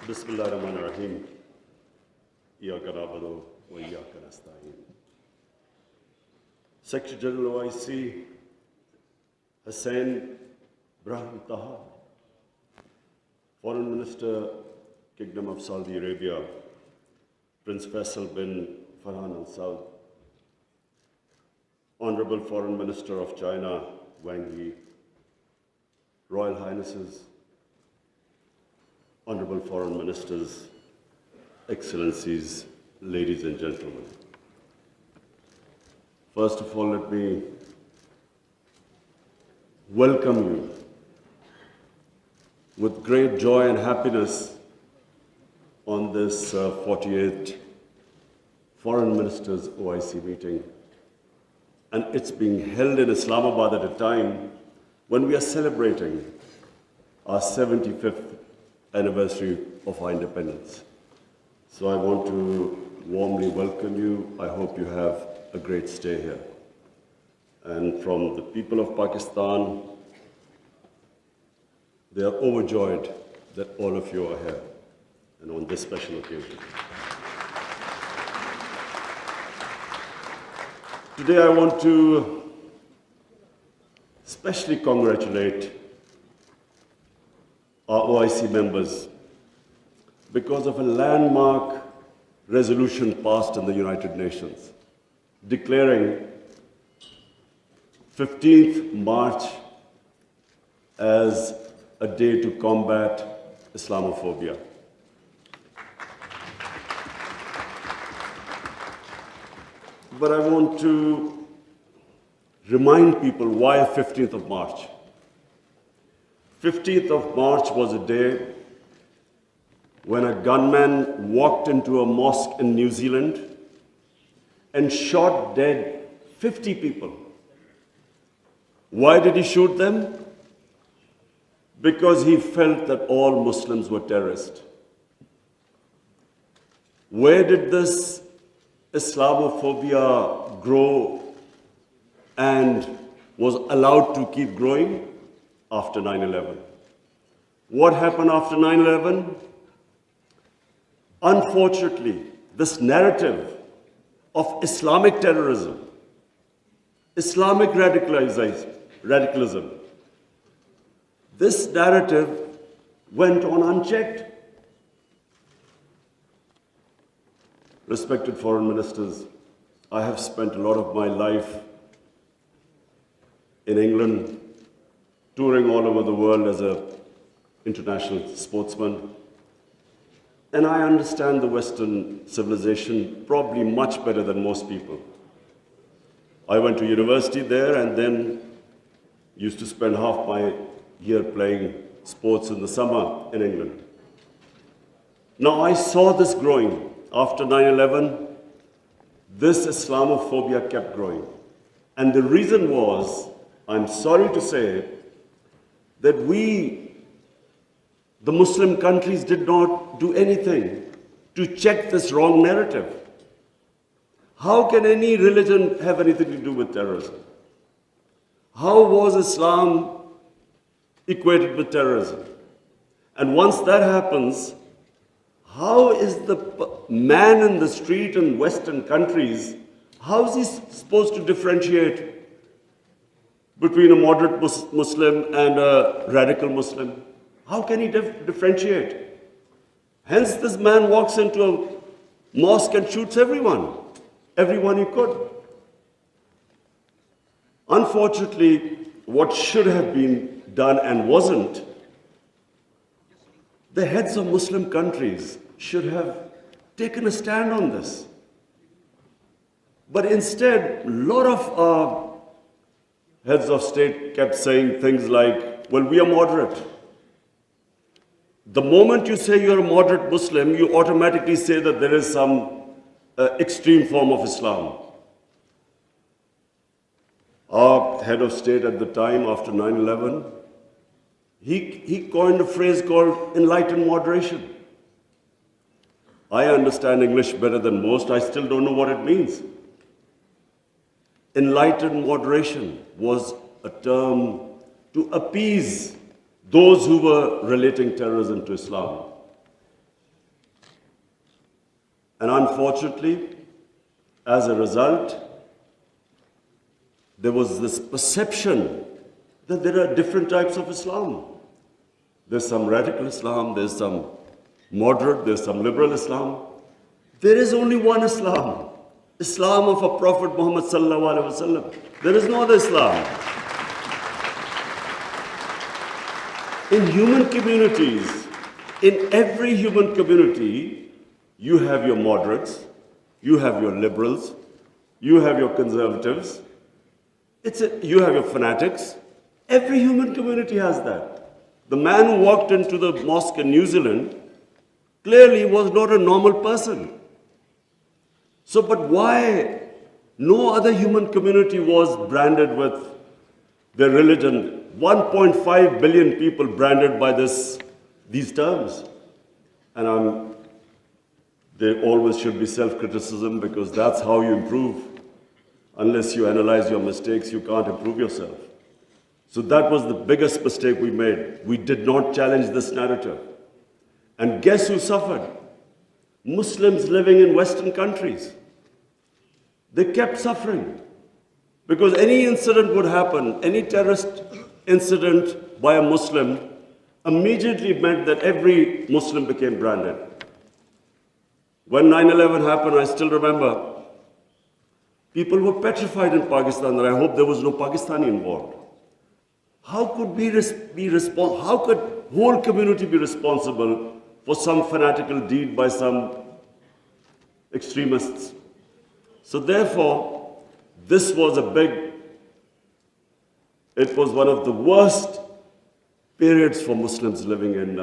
Bismillahirrahmanirrahim. Iyaka na'budu wa iyaka nasta'in. Secretary General OIC Hussain Brahim Taha, Foreign Minister, Kingdom of Saudi Arabia, Prince Faisal bin Farhan Al Saud, Honorable Foreign Minister of China, Wang Yi, Royal Highnesses, Honorable Foreign Ministers, Excellencies, ladies and gentlemen. First of all, let me welcome you with great joy and happiness on this 48th Foreign Ministers OIC meeting. And it's being held in Islamabad at a time when we are celebrating our 75th anniversary of our independence. So I want to warmly welcome you. I hope you have a great stay here. And from the people of Pakistan, they are overjoyed that all of you are here and on this special occasion. Today I want to especially congratulate our OIC members because of a landmark resolution passed in the United Nations declaring 15th March as a day to combat Islamophobia. But I want to remind people why 15th of March. 15th of March was a day when a gunman walked into a mosque in New Zealand and shot dead 50 people. Why did he shoot them? Because he felt that all Muslims were terrorists. Where did this Islamophobia grow and was allowed to keep growing? After 9/11. What happened after 9/11? Unfortunately, this narrative of Islamic terrorism, Islamic radicalism, this narrative went on unchecked. Respected foreign ministers, I have spent a lot of my life in England, touring all over the world as an international sportsman. And I understand the Western civilization probably much better than most people. I went to university there and then used to spend half my year playing sports in the summer in England. Now I saw this growing. After 9/11, this Islamophobia kept growing. And the reason was, I'm sorry to say, that we, the Muslim countries, did not do anything to check this wrong narrative. How can any religion have anything to do with terrorism? How was Islam equated with terrorism? And once that happens, how is the man in the street in Western countries, how is he supposed to differentiate between a moderate Muslim and a radical Muslim? How can he differentiate? Hence, this man walks into a mosque and shoots everyone he could. Unfortunately, what should have been done and wasn't, the heads of Muslim countries should have taken a stand on this. But instead, a lot of heads of state kept saying things like, well, we are moderate. The moment you say you're a moderate Muslim, you automatically say that there is some extreme form of Islam. Our head of state at the time, after 9/11, he coined a phrase called enlightened moderation. I understand English better than most. I still don't know what it means. Enlightened moderation was a term to appease those who were relating terrorism to Islam. And unfortunately, as a result, there was this perception that there are different types of Islam. There's some radical Islam, there's some moderate, there's some liberal Islam. There is only one Islam, Islam of our Prophet Muhammad sallallahu alaihi wasallam. There is no other Islam. In human communities, in every human community, you have your moderates, you have your liberals, you have your conservatives, you have your fanatics. Every human community has that. The man who walked into the mosque in New Zealand clearly was not a normal person. So, but why no other human community was branded with their religion? 1.5 billion people branded by these terms. And there always should be self-criticism, because that's how you improve. Unless you analyze your mistakes, you can't improve yourself. So that was the biggest mistake we made. We did not challenge this narrative. And guess who suffered? Muslims living in Western countries. They kept suffering. Because any incident would happen, any terrorist incident by a Muslim immediately meant that every Muslim became branded. When 9/11 happened, I still remember, people were petrified in Pakistan that I hope there was no Pakistani involved. How could how could whole community be responsible for some fanatical deed by some extremists? So therefore, this was it was one of the worst periods for Muslims living in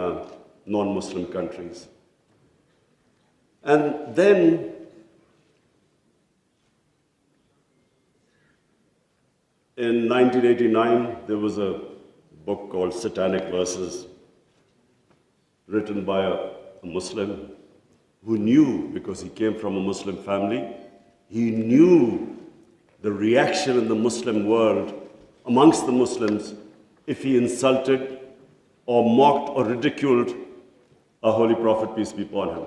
non-Muslim countries. And then in 1989, there was a book called Satanic Verses, written by a Muslim who knew, because he came from a Muslim family, he knew the reaction in the Muslim world amongst the Muslims if he insulted or mocked or ridiculed our Holy Prophet, peace be upon him.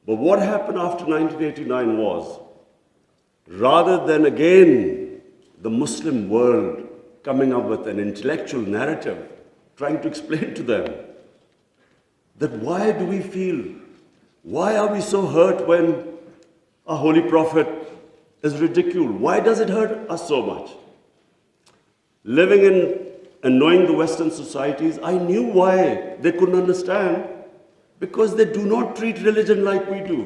But what happened after 1989 was, rather than again the Muslim world coming up with an intellectual narrative, trying to explain to them that why do we feel, why are we so hurt when a Holy Prophet is ridiculed? Why does it hurt us so much? Living in and knowing the Western societies, I knew why they couldn't understand, because they do not treat religion like we do.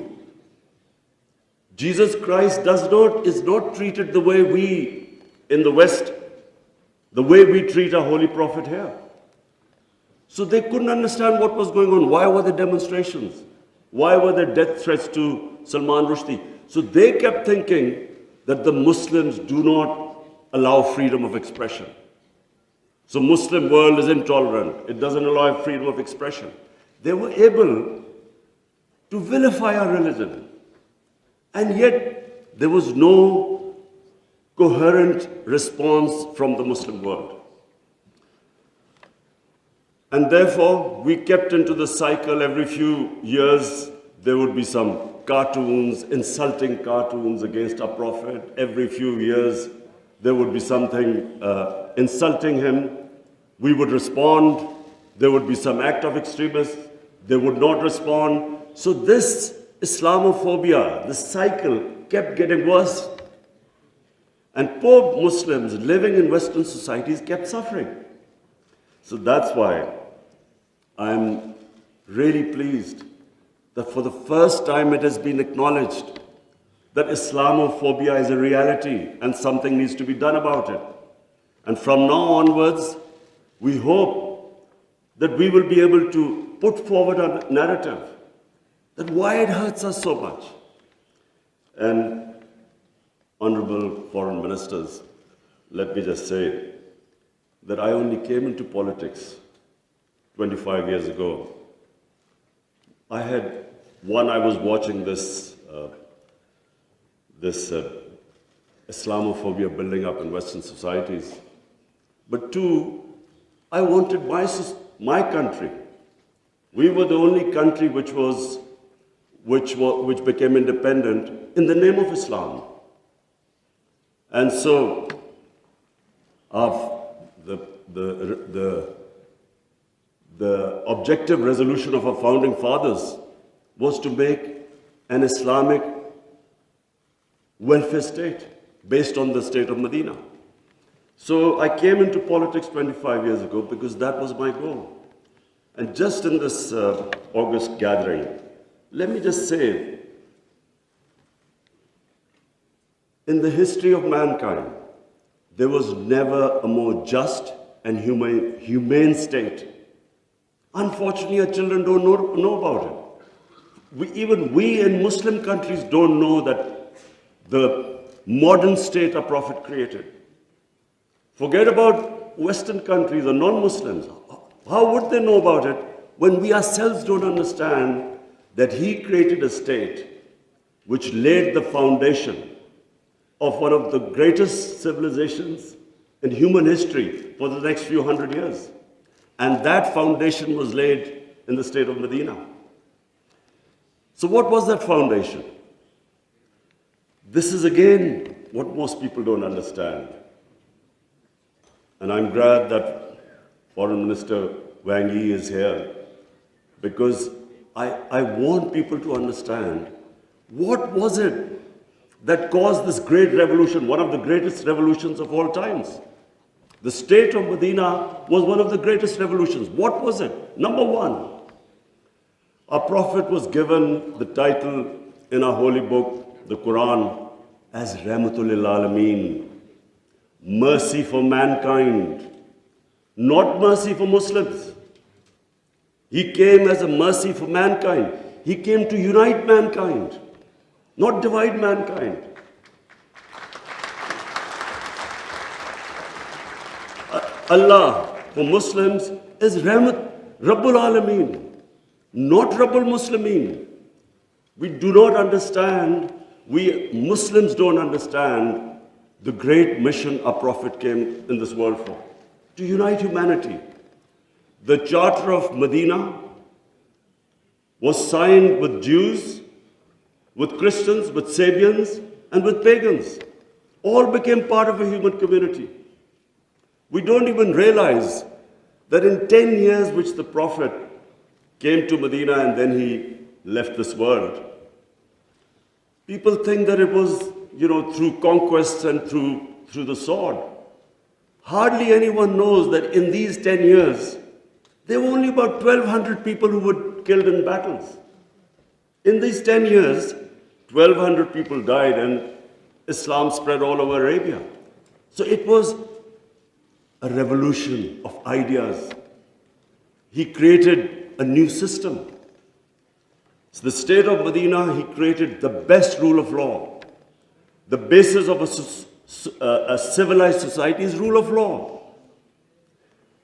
Jesus Christ is not treated the way we in the West, the way we treat our Holy Prophet here. So they couldn't understand what was going on. Why were there demonstrations? Why were there death threats to Salman Rushdie? So they kept thinking that the Muslims do not allow freedom of expression. So Muslim world is intolerant. It doesn't allow freedom of expression. They were able to vilify our religion. And yet there was no coherent response from the Muslim world. And therefore, we kept into the cycle. Every few years, there would be some cartoons, insulting cartoons against our Prophet. Every few years, there would be something insulting him. We would respond. There would be some act of extremists. They would not respond. So this Islamophobia, this cycle, kept getting worse. And poor Muslims living in Western societies kept suffering. So that's why I'm really pleased that for the first time it has been acknowledged that Islamophobia is a reality and something needs to be done about it. And from now onwards, we hope that we will be able to put forward a narrative that why it hurts us so much. And honorable foreign ministers, let me just say that I only came into politics 25 years ago. I was watching this Islamophobia building up in Western societies. But two, I wanted my country. We were the only country which was which became independent in the name of Islam. And so, the objective resolution of our founding fathers was to make an Islamic welfare state based on the state of Medina. So I came into politics 25 years ago because that was my goal. And just in this August gathering, let me just say, in the history of mankind, there was never a more just and humane state. Unfortunately, our children don't know about it. Even we in Muslim countries don't know that the modern state our Prophet created. Forget about Western countries or non-Muslims. How would they know about it when we ourselves don't understand that he created a state which laid the foundation of one of the greatest civilizations in human history for the next few hundred years. And that foundation was laid in the state of Medina. So what was that foundation? This is again what most people don't understand. And I'm glad that Foreign Minister Wang Yi is here, because I want people to understand what was it that caused this great revolution, one of the greatest revolutions of all times. The state of Medina was one of the greatest revolutions. What was it? Number one, our Prophet was given the title in our holy book, the Quran, as Rahmatul lil Alameen, mercy for mankind, not mercy for Muslims. He came as a mercy for mankind. He came to unite mankind, not divide mankind. Allah for Muslims is Rahmat, Rabbul Alameen, not Rabbul Muslimeen. We do not understand, we Muslims don't understand the great mission our Prophet came in this world for, to unite humanity. The Charter of Medina was signed with Jews, with Christians, with Sabians, and with pagans. All became part of a human community. We don't even realize that in 10 years which the Prophet came to Medina and then he left this world, people think that it was, through conquests and through the sword. Hardly anyone knows that in these 10 years, there were only about 1,200 people who were killed in battles. In these 10 years, 1,200 people died and Islam spread all over Arabia. So it was a revolution of ideas. He created a new system. So the state of Medina, he created the best rule of law. The basis of a civilized society is rule of law.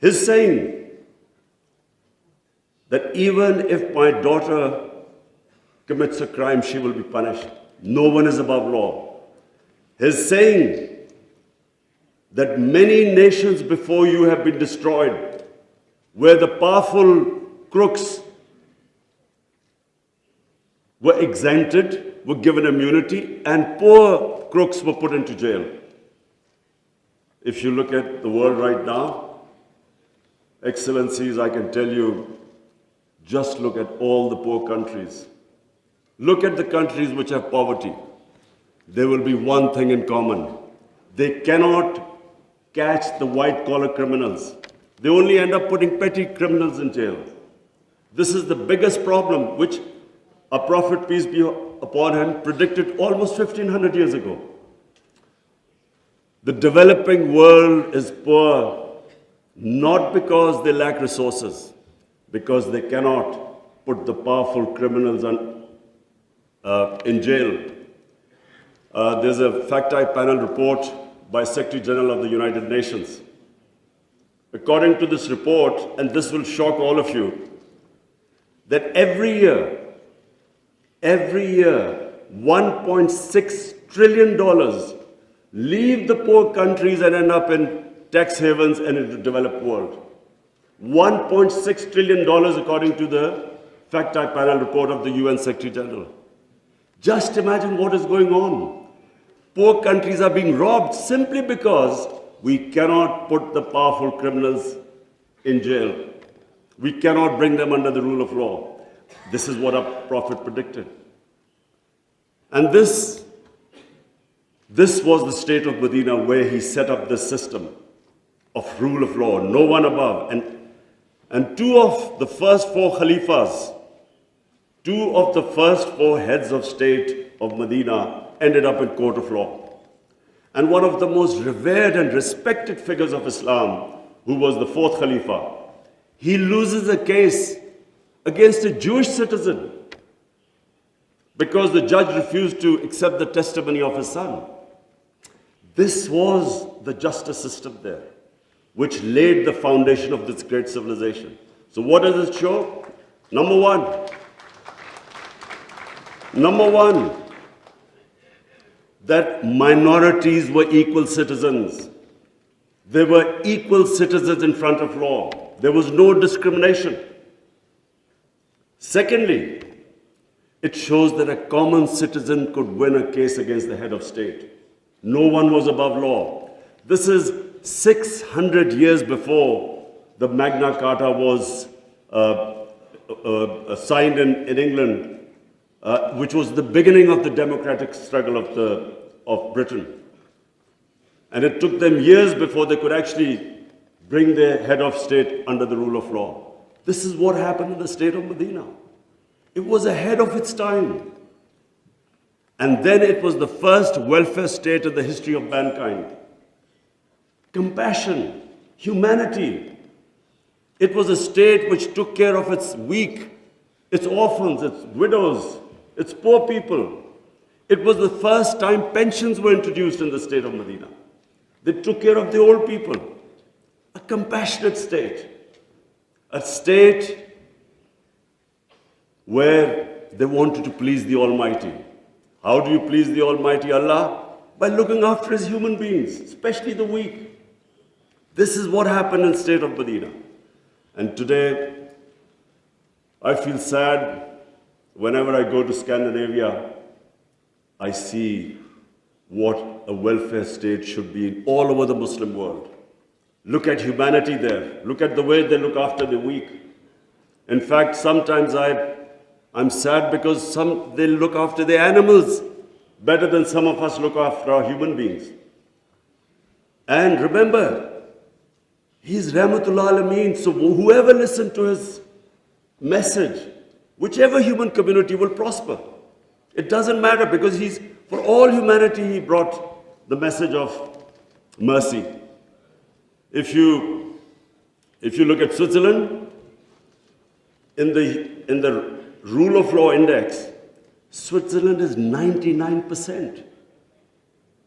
His saying that even if my daughter commits a crime, she will be punished. No one is above law. His saying that many nations before you have been destroyed, where the powerful crooks were exempted, were given immunity, and poor crooks were put into jail. If you look at the world right now, Excellencies, I can tell you, just look at all the poor countries. Look at the countries which have poverty. There will be one thing in common. They cannot catch the white-collar criminals. They only end up putting petty criminals in jail. This is the biggest problem which our Prophet, peace be upon him, predicted almost 1,500 years ago. The developing world is poor, not because they lack resources, because they cannot put the powerful criminals in jail. There's a fact-eye panel report by Secretary General of the United Nations. According to this report, and this will shock all of you, that every year, $1.6 trillion leave the poor countries and end up in tax havens and in the developed world. $1.6 trillion according to the fact-type panel report of the UN Secretary General. Just imagine what is going on. Poor countries are being robbed simply because we cannot put the powerful criminals in jail. We cannot bring them under the rule of law. This is what our Prophet predicted. And this was the state of Medina, where he set up this system of rule of law, no one above. And two of the first four Khalifas, two of the first four heads of state of Medina ended up in court of law. And one of the most revered and respected figures of Islam, who was the fourth Khalifa, he loses a case against a Jewish citizen because the judge refused to accept the testimony of his son. This was the justice system there, which laid the foundation of this great civilization. So what does it show? Number one, that minorities were equal citizens. They were equal citizens in front of law. There was no discrimination. Secondly, it shows that a common citizen could win a case against the head of state. No one was above law. This is 600 years before the Magna Carta was signed in England, which was the beginning of the democratic struggle of Britain. And it took them years before they could actually bring their head of state under the rule of law. This is what happened in the state of Medina. It was ahead of its time. And then it was the first welfare state in the history of mankind. Compassion, humanity. It was a state which took care of its weak, its orphans, its widows, its poor people. It was the first time pensions were introduced in the state of Medina. They took care of the old people. A compassionate state. A state where they wanted to please the Almighty. How do you please the Almighty Allah? By looking after His human beings, especially the weak. This is what happened in the state of Medina. And today, I feel sad whenever I go to Scandinavia. I see what a welfare state should be in all over the Muslim world. Look at humanity there. Look at the way they look after the weak. In fact, sometimes I'm sad because they look after the animals better than some of us look after our human beings. And remember, He's Rahmatullah Alameen, so whoever listened to His message, whichever human community will prosper. It doesn't matter because for all humanity, He brought the message of mercy. If you look at Switzerland, in the rule of law index, Switzerland is 99%.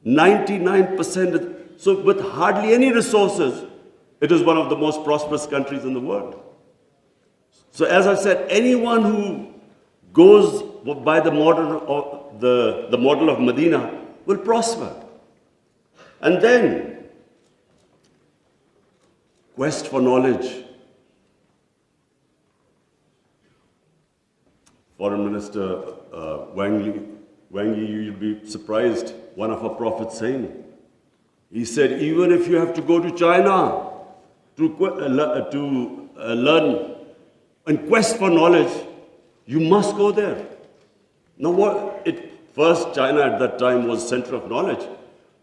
99%. So with hardly any resources, it is one of the most prosperous countries in the world. So as I said, anyone who goes by the model of Medina will prosper. And then, quest for knowledge. Foreign Minister Wang Yi, you'll be surprised, one of our prophets saying, he said, even if you have to go to China to learn and quest for knowledge, you must go there. Now first China at that time was center of knowledge,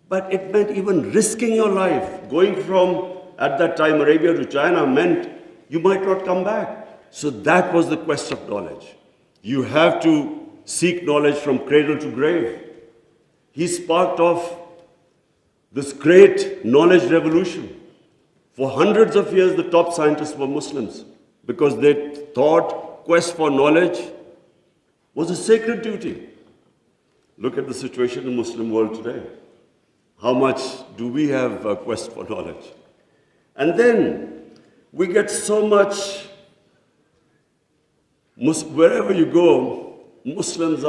but it meant even risking your life. Going from, at that time, Arabia to China meant you might not come back. So that was the quest of knowledge. You have to seek knowledge from cradle to grave. He sparked off this great knowledge revolution. For hundreds of years, the top scientists were Muslims because they thought quest for knowledge was a sacred duty. Look at the situation in the Muslim world today. How much do we have a quest for knowledge? And then we get so much, wherever you go, Muslims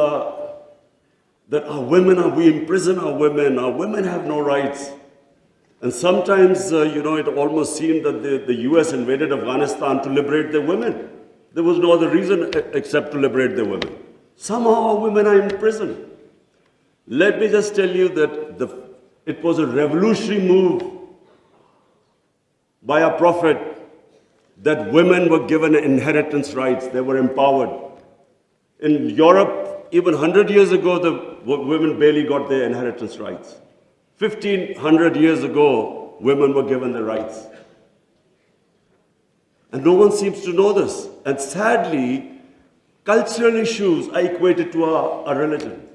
we imprison our women have no rights. And sometimes, it almost seemed that the US invaded Afghanistan to liberate their women. There was no other reason except to liberate the women. Somehow our women are in prison. Let me just tell you that it was a revolutionary move by our Prophet that women were given inheritance rights. They were empowered. In Europe, even 100 years ago, the women barely got their inheritance rights. 1500 years ago, women were given the rights. And no one seems to know this. And sadly, cultural issues are equated to our religion.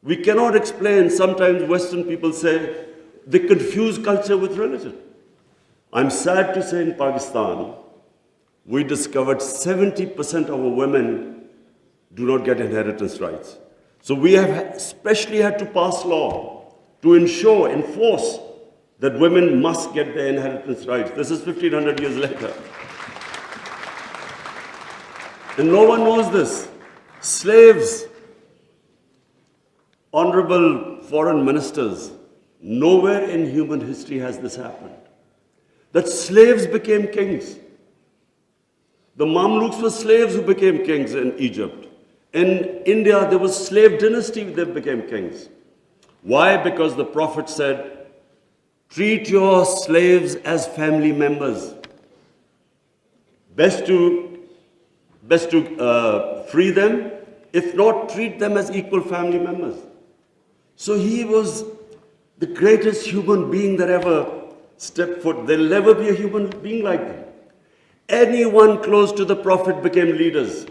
We cannot explain, sometimes Western people say, they confuse culture with religion. I'm sad to say in Pakistan, we discovered 70% of our women do not get inheritance rights. So we have especially had to pass law to enforce that women must get their inheritance rights. This is 1500 years later. And no one knows this. Slaves, honorable foreign ministers, nowhere in human history has this happened. That slaves became kings. The Mamluks were slaves who became kings in Egypt. In India, there was slave dynasty that became kings. Why? Because the Prophet said, treat your slaves as family members. Best to free them, if not, treat them as equal family members. So he was the greatest human being that ever stepped foot. There'll never be a human being like them. Anyone close to the Prophet became leaders.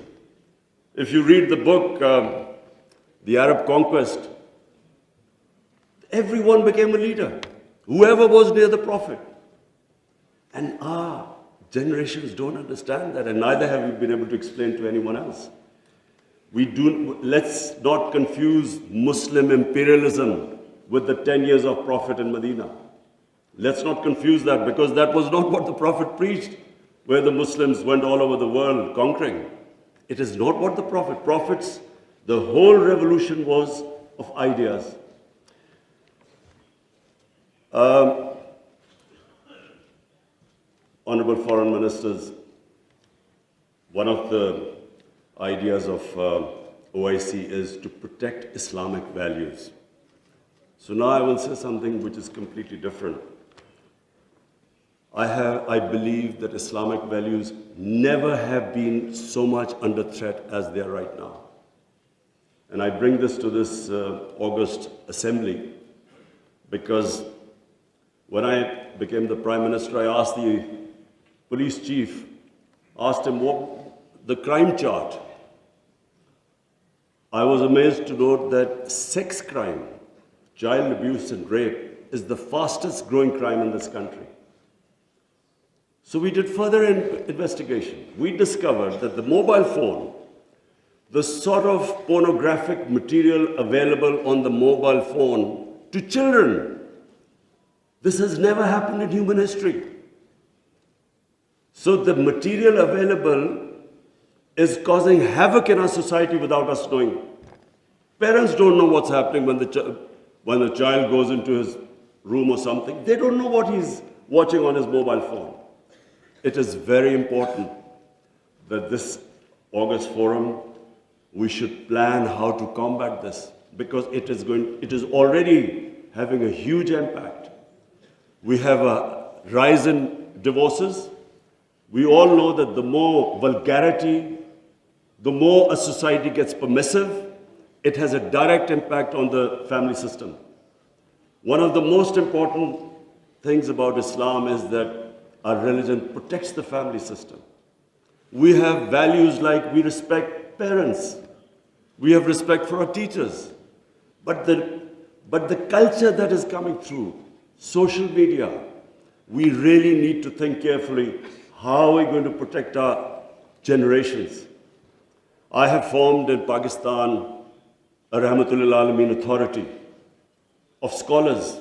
If you read the book, The Arab Conquest, everyone became a leader. Whoever was near the Prophet. And our generations don't understand that, and neither have we been able to explain to anyone else. Let's not confuse Muslim imperialism with the 10 years of Prophet in Medina. Let's not confuse that, because that was not what the Prophet preached, where the Muslims went all over the world conquering. It is not what the Prophets, the whole revolution was of ideas. Honorable foreign ministers, one of the ideas of OIC is to protect Islamic values. So now I will say something which is completely different. I believe that Islamic values never have been so much under threat as they are right now. And I bring this to this August assembly because when I became the Prime Minister, I asked the police chief, asked him what the crime chart. I was amazed to note that sex crime, child abuse and rape is the fastest growing crime in this country. So we did further investigation. We discovered that the mobile phone, the sort of pornographic material available on the mobile phone to children, this has never happened in human history. So the material available is causing havoc in our society without us knowing. Parents don't know what's happening when the child goes into his room or something. They don't know what he's watching on his mobile phone. It is very important that this August forum, we should plan how to combat this, because it is already having a huge impact. We have a rise in divorces. We all know that the more vulgarity, the more a society gets permissive, it has a direct impact on the family system. One of the most important things about Islam is that our religion protects the family system. We have values like we respect parents. We have respect for our teachers. But the culture that is coming through, social media, we really need to think carefully, how are we going to protect our generations? I have formed in Pakistan a Rahmatul Alameen authority of scholars.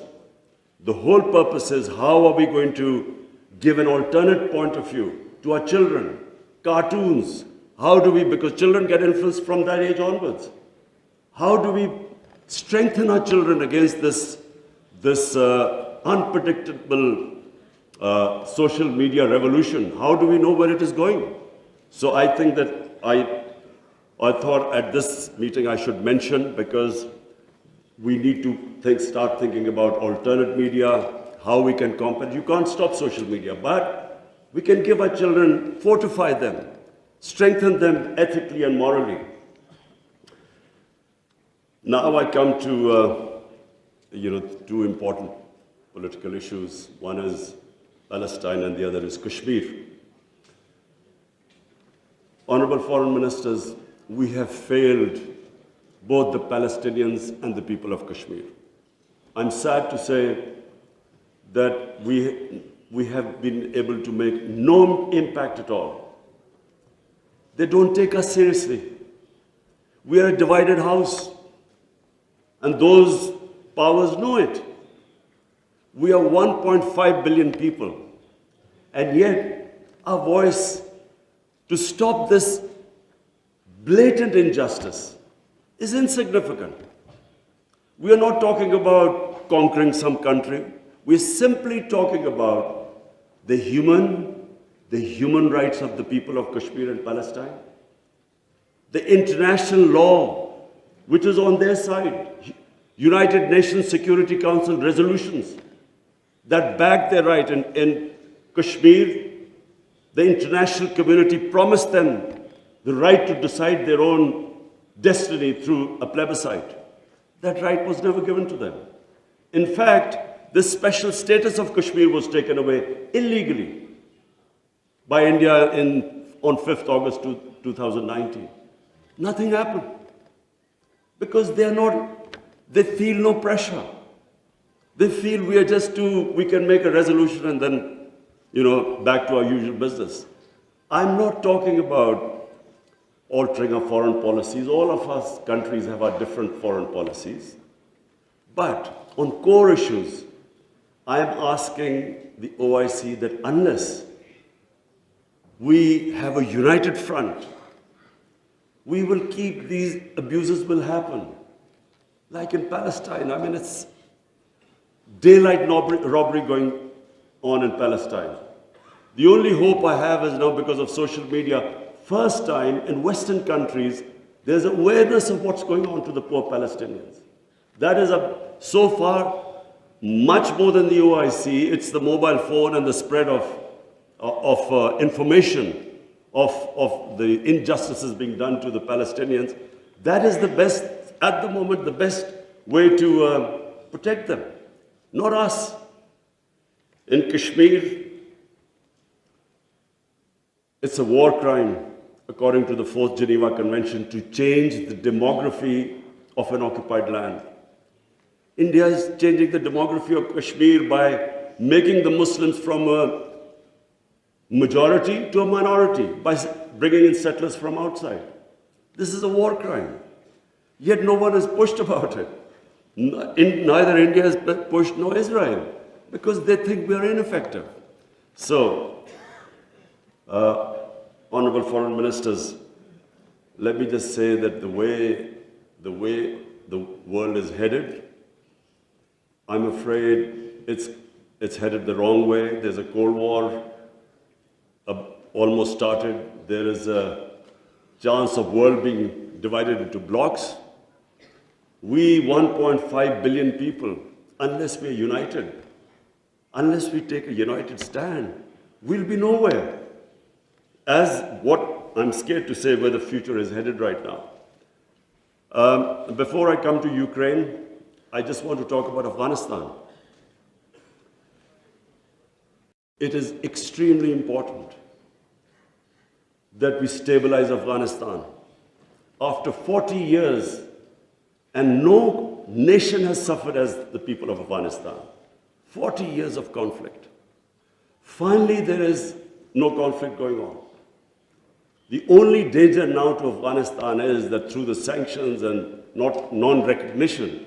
The whole purpose is how are we going to give an alternate point of view to our children, cartoons. How do we, because children get influenced from that age onwards. How do we strengthen our children against this unpredictable social media revolution? How do we know where it is going? So I think that I thought at this meeting I should mention, because we need to start thinking about alternate media, how we can combat. You can't stop social media, but we can give our children, fortify them, strengthen them ethically and morally. Now I come to two important political issues. One is Palestine and the other is Kashmir. Honorable Foreign Ministers, we have failed both the Palestinians and the people of Kashmir. I'm sad to say that we have been able to make no impact at all. They don't take us seriously. We are a divided house, and those powers know it. We are 1.5 billion people, and yet our voice to stop this blatant injustice is insignificant. We are not talking about conquering some country. We're simply talking about the human rights of the people of Kashmir and Palestine, the international law, which is on their side, United Nations Security Council resolutions that back their right. In Kashmir, the international community promised them the right to decide their own destiny through a plebiscite. That right was never given to them. In fact, the special status of Kashmir was taken away illegally by India on 5th August 2019. Nothing happened because they feel no pressure. They feel we can make a resolution and then, back to our usual business. I'm not talking about altering our foreign policies. All of us countries have our different foreign policies. But on core issues, I am asking the OIC that unless we have a united front, we will keep these abuses will happen. Like in Palestine, it's daylight robbery going on in Palestine. The only hope I have is now because of social media, first time in Western countries, there's awareness of what's going on to the poor Palestinians. That is so far much more than the OIC. It's the mobile phone and the spread of information of the injustices being done to the Palestinians. That is the best, at the moment, the best way to protect them, not us. In Kashmir, it's a war crime, according to the 4th Geneva Convention, to change the demography of an occupied land. India is changing the demography of Kashmir by making the Muslims from a majority to a minority, by bringing in settlers from outside. This is a war crime. Yet no one has pushed about it. Neither India has pushed nor Israel, because they think we are ineffective. So, Honorable Foreign Ministers, let me just say that the way the world is headed, I'm afraid it's headed the wrong way. There's a Cold War almost started. There is a chance of world being divided into blocks. We 1.5 billion people, unless we're united, unless we take a united stand, we'll be nowhere. As what I'm scared to say where the future is headed right now. Before I come to Ukraine, I just want to talk about Afghanistan. It is extremely important that we stabilize Afghanistan. After 40 years, and no nation has suffered as the people of Afghanistan. 40 years of conflict. Finally, there is no conflict going on. The only danger now to Afghanistan is that through the sanctions and non-recognition,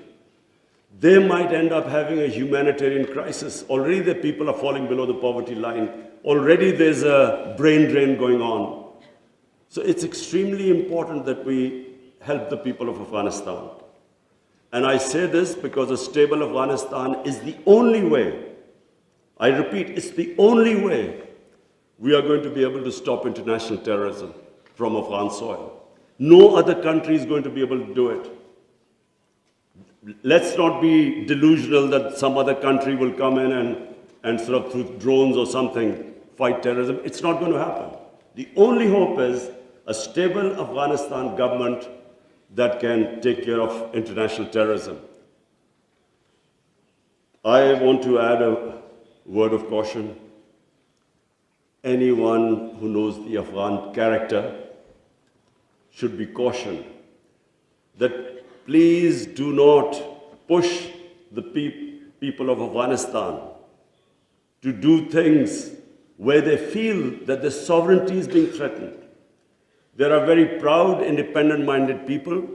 they might end up having a humanitarian crisis. Already the people are falling below the poverty line. Already there's a brain drain going on. So it's extremely important that we help the people of Afghanistan. And I say this because a stable Afghanistan is the only way, I repeat, it's the only way we are going to be able to stop international terrorism from Afghan soil. No other country is going to be able to do it. Let's not be delusional that some other country will come in and sort of through drones or something fight terrorism. It's not going to happen. The only hope is a stable Afghanistan government that can take care of international terrorism. I want to add a word of caution. Anyone who knows the Afghan character should be cautioned that please do not push the people of Afghanistan to do things where they feel that their sovereignty is being threatened. They are very proud, independent-minded people.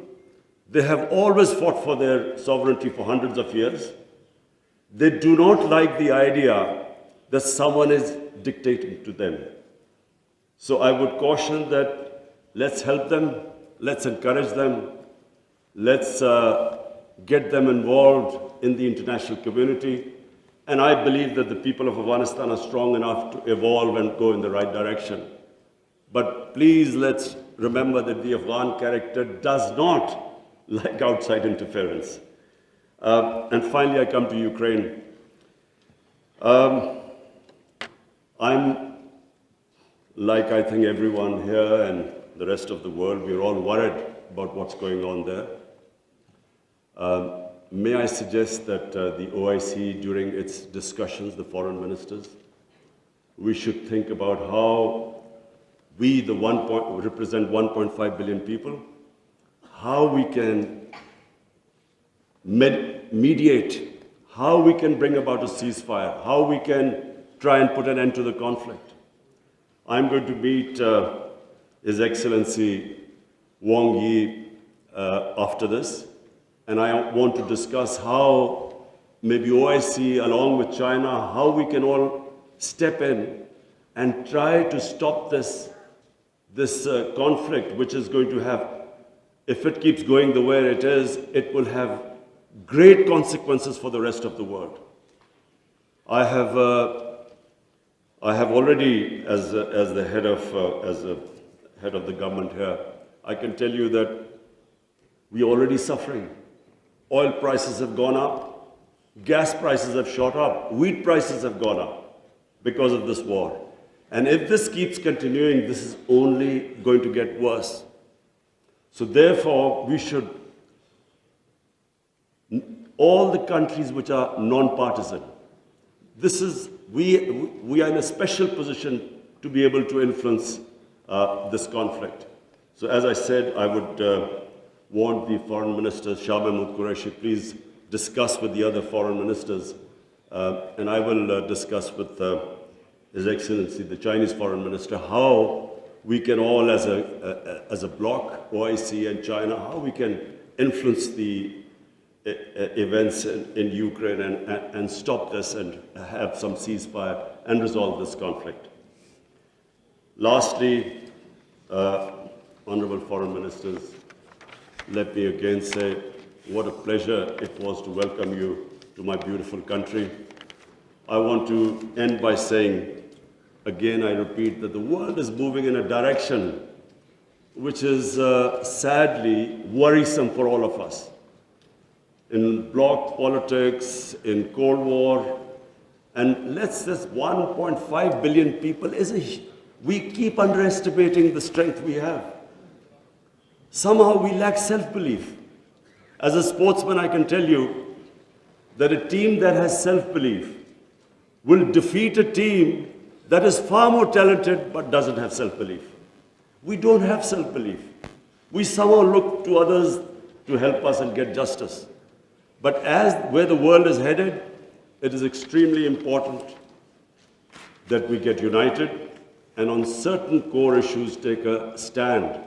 They have always fought for their sovereignty for hundreds of years. They do not like the idea that someone is dictating to them. So I would caution that let's help them, let's encourage them, let's get them involved in the international community. And I believe that the people of Afghanistan are strong enough to evolve and go in the right direction. But please let's remember that the Afghan character does not like outside interference. And finally, I come to Ukraine. I'm, like I think everyone here and the rest of the world, we're all worried about what's going on there. May I suggest that the OIC, during its discussions, the foreign ministers, we should think about how we, represent 1.5 billion people, how we can mediate, how we can bring about a ceasefire, how we can try and put an end to the conflict. I'm going to meet His Excellency Wang Yi after this, and I want to discuss how maybe OIC, along with China, how we can all step in and try to stop this conflict, which is going to have, if it keeps going the way it is, it will have great consequences for the rest of the world. I have already, as the head of the government here, I can tell you that we are already suffering. Oil prices have gone up, gas prices have shot up, wheat prices have gone up because of this war. And if this keeps continuing, this is only going to get worse. So therefore, we should, all the countries which are non-partisan, we are in a special position to be able to influence this conflict. So as I said, I would want the foreign minister, Shah Mahmood Qureshi, please discuss with the other foreign ministers, and I will discuss with His Excellency, the Chinese foreign minister, how we can all, as a bloc, OIC and China, how we can influence the events in Ukraine and stop this and have some ceasefire and resolve this conflict. Lastly, honorable foreign ministers, let me again say what a pleasure it was to welcome you to my beautiful country. I want to end by saying, again, I repeat, that the world is moving in a direction which is sadly worrisome for all of us. In bloc politics, in Cold War, and this 1.5 billion people, we keep underestimating the strength we have. Somehow we lack self-belief. As a sportsman, I can tell you that a team that has self-belief will defeat a team that is far more talented but doesn't have self-belief. We don't have self-belief. We somehow look to others to help us and get justice. But where the world is headed, it is extremely important that we get united and on certain core issues take a stand.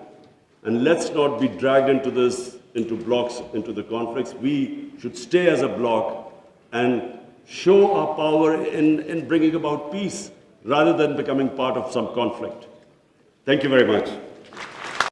And let's not be dragged into this, into blocks, into the conflicts. We should stay as a bloc and show our power in bringing about peace rather than becoming part of some conflict. Thank you very much.